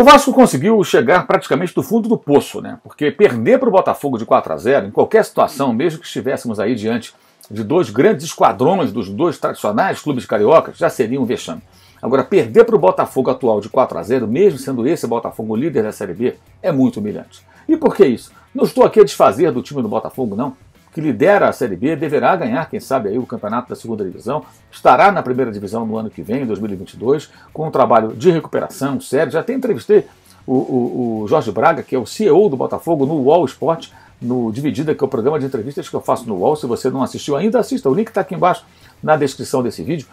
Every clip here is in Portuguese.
Vasco conseguiu chegar praticamente do fundo do poço, né? Porque perder para o Botafogo de 4-0, em qualquer situação, mesmo que estivéssemos aí diante de dois grandes esquadrões dos dois tradicionais clubes cariocas, já seria um vexame. Agora, perder para o Botafogo atual de 4-0, mesmo sendo esse Botafogo líder da Série B, é muito humilhante. E por que isso? Não estou aqui a desfazer do time do Botafogo, não. Que lidera a Série B, deverá ganhar, quem sabe, aí o campeonato da segunda divisão, estará na primeira divisão no ano que vem, em 2022, com um trabalho de recuperação sério. Já até entrevistei o Jorge Braga, que é o CEO do Botafogo, no UOL Esporte, no Dividida, que é o programa de entrevistas que eu faço no UOL. Se você não assistiu ainda, assista. O link está aqui embaixo na descrição desse vídeo.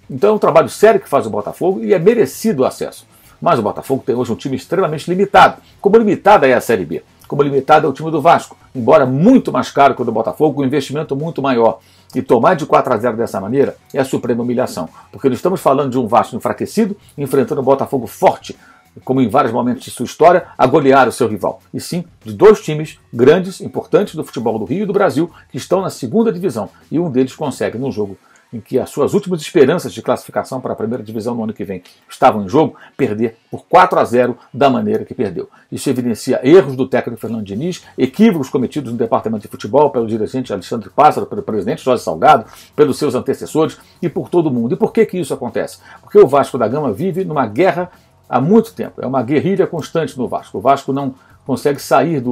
Então é um trabalho sério que faz o Botafogo e é merecido o acesso. Mas o Botafogo tem hoje um time extremamente limitado. Como limitada é a Série B? Como limitado é o time do Vasco, embora muito mais caro que o do Botafogo, com um investimento muito maior. E tomar de 4-0 dessa maneira é a suprema humilhação, porque não estamos falando de um Vasco enfraquecido, enfrentando um Botafogo forte, como em vários momentos de sua história, a golear o seu rival. E sim, de dois times grandes, importantes do futebol do Rio e do Brasil, que estão na segunda divisão, e um deles consegue, num jogo em que as suas últimas esperanças de classificação para a primeira divisão no ano que vem estavam em jogo, perder por 4-0 da maneira que perdeu. Isso evidencia erros do técnico Fernando Diniz, equívocos cometidos no departamento de futebol pelo dirigente Alexandre Pássaro, pelo presidente Jorge Salgado, pelos seus antecessores e por todo mundo. E por que isso acontece? Porque o Vasco da Gama vive numa guerra há muito tempo, é uma guerrilha constante no Vasco. O Vasco não consegue sair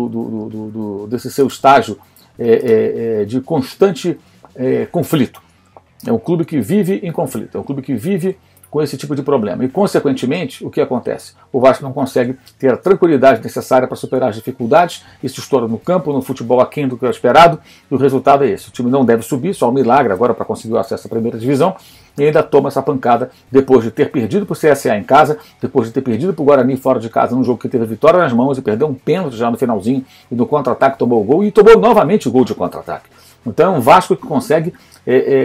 desse seu estágio de constante conflito. É um clube que vive em conflito, é um clube que vive com esse tipo de problema. E, consequentemente, o que acontece? O Vasco não consegue ter a tranquilidade necessária para superar as dificuldades, isso estoura no campo, no futebol aquém do que é esperado, e o resultado é esse. O time não deve subir, só um milagre agora para conseguir o acesso à primeira divisão, e ainda toma essa pancada depois de ter perdido para o CSA em casa, depois de ter perdido para o Guarani fora de casa, num jogo que teve a vitória nas mãos e perdeu um pênalti já no finalzinho, e no contra-ataque tomou o gol, e tomou novamente o gol de contra-ataque. Então é um Vasco que consegue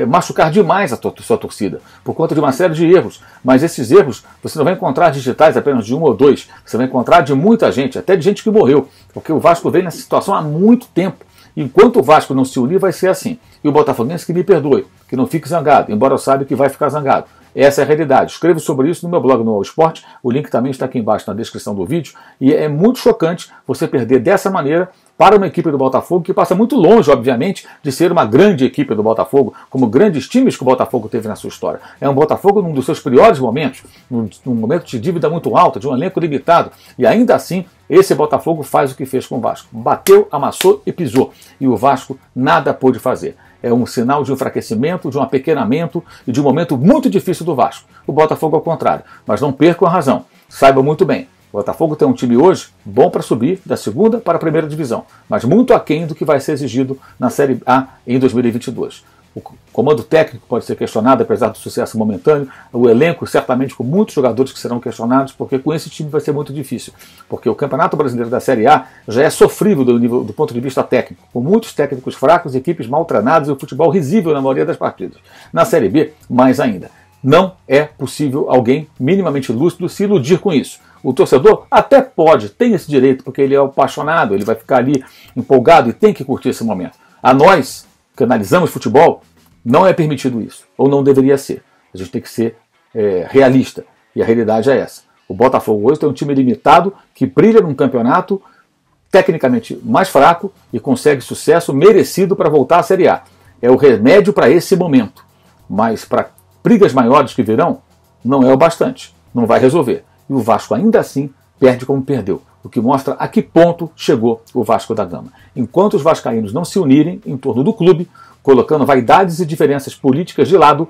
machucar demais a sua torcida, por conta de uma série de erros. Mas esses erros você não vai encontrar digitais apenas de um ou dois, você vai encontrar de muita gente, até de gente que morreu, porque o Vasco vem nessa situação há muito tempo. Enquanto o Vasco não se unir, vai ser assim. E o botafoguense que me perdoe, que não fique zangado, embora eu saiba que vai ficar zangado. Essa é a realidade. Escrevo sobre isso no meu blog no UOL Esporte, o link também está aqui embaixo na descrição do vídeo, e é muito chocante você perder dessa maneira para uma equipe do Botafogo que passa muito longe, obviamente, de ser uma grande equipe do Botafogo, como grandes times que o Botafogo teve na sua história. É um Botafogo num dos seus piores momentos, num momento de dívida muito alta, de um elenco limitado, e ainda assim esse Botafogo faz o que fez com o Vasco. Bateu, amassou e pisou. E o Vasco nada pôde fazer. É um sinal de um enfraquecimento, de um apequenamento e de um momento muito difícil do Vasco. O Botafogo ao contrário. Mas não percam a razão. Saibam muito bem. O Botafogo tem um time hoje bom para subir da segunda para a primeira divisão, mas muito aquém do que vai ser exigido na Série A em 2022. O comando técnico pode ser questionado, apesar do sucesso momentâneo. O elenco, certamente, com muitos jogadores que serão questionados, porque com esse time vai ser muito difícil. Porque o Campeonato Brasileiro da Série A já é sofrível do ponto de vista técnico, com muitos técnicos fracos, equipes mal treinadas e o futebol risível na maioria das partidas. Na Série B, mais ainda. Não é possível alguém minimamente lúcido se iludir com isso. O torcedor até pode, tem esse direito, porque ele é apaixonado, ele vai ficar ali empolgado e tem que curtir esse momento. A nós, que analisamos futebol, não é permitido isso, ou não deveria ser. A gente tem que ser realista, e a realidade é essa. O Botafogo hoje tem um time limitado que brilha num campeonato tecnicamente mais fraco e consegue sucesso merecido para voltar à Série A. É o remédio para esse momento, mas para brigas maiores que virão, não é o bastante, não vai resolver. E o Vasco ainda assim perde como perdeu, o que mostra a que ponto chegou o Vasco da Gama. Enquanto os vascaínos não se unirem em torno do clube, colocando vaidades e diferenças políticas de lado,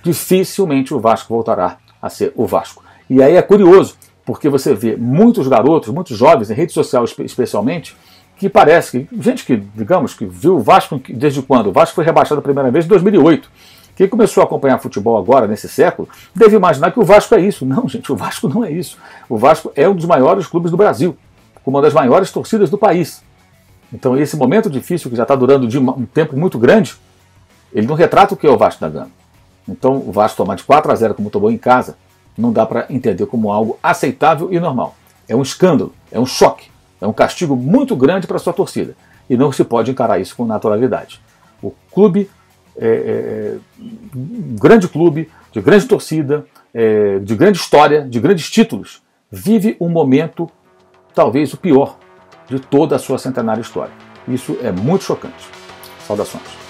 dificilmente o Vasco voltará a ser o Vasco. E aí é curioso, porque você vê muitos garotos, muitos jovens, em rede social especialmente, que parece que, gente que, digamos, que viu o Vasco desde quando? O Vasco foi rebaixado a primeira vez em 2008. Quem começou a acompanhar futebol agora, nesse século, deve imaginar que o Vasco é isso. Não, gente, o Vasco não é isso. O Vasco é um dos maiores clubes do Brasil, com uma das maiores torcidas do país. Então esse momento difícil, que já está durando de um tempo muito grande, ele não retrata o que é o Vasco da Gama. Então o Vasco tomar de 4-0 como tomou em casa, não dá para entender como algo aceitável e normal. É um escândalo, é um choque, é um castigo muito grande para a sua torcida. E não se pode encarar isso com naturalidade. O clube um grande clube, de grande torcida, de grande história, de grandes títulos, vive um momento, talvez o pior, de toda a sua centenária história. Isso é muito chocante. Saudações.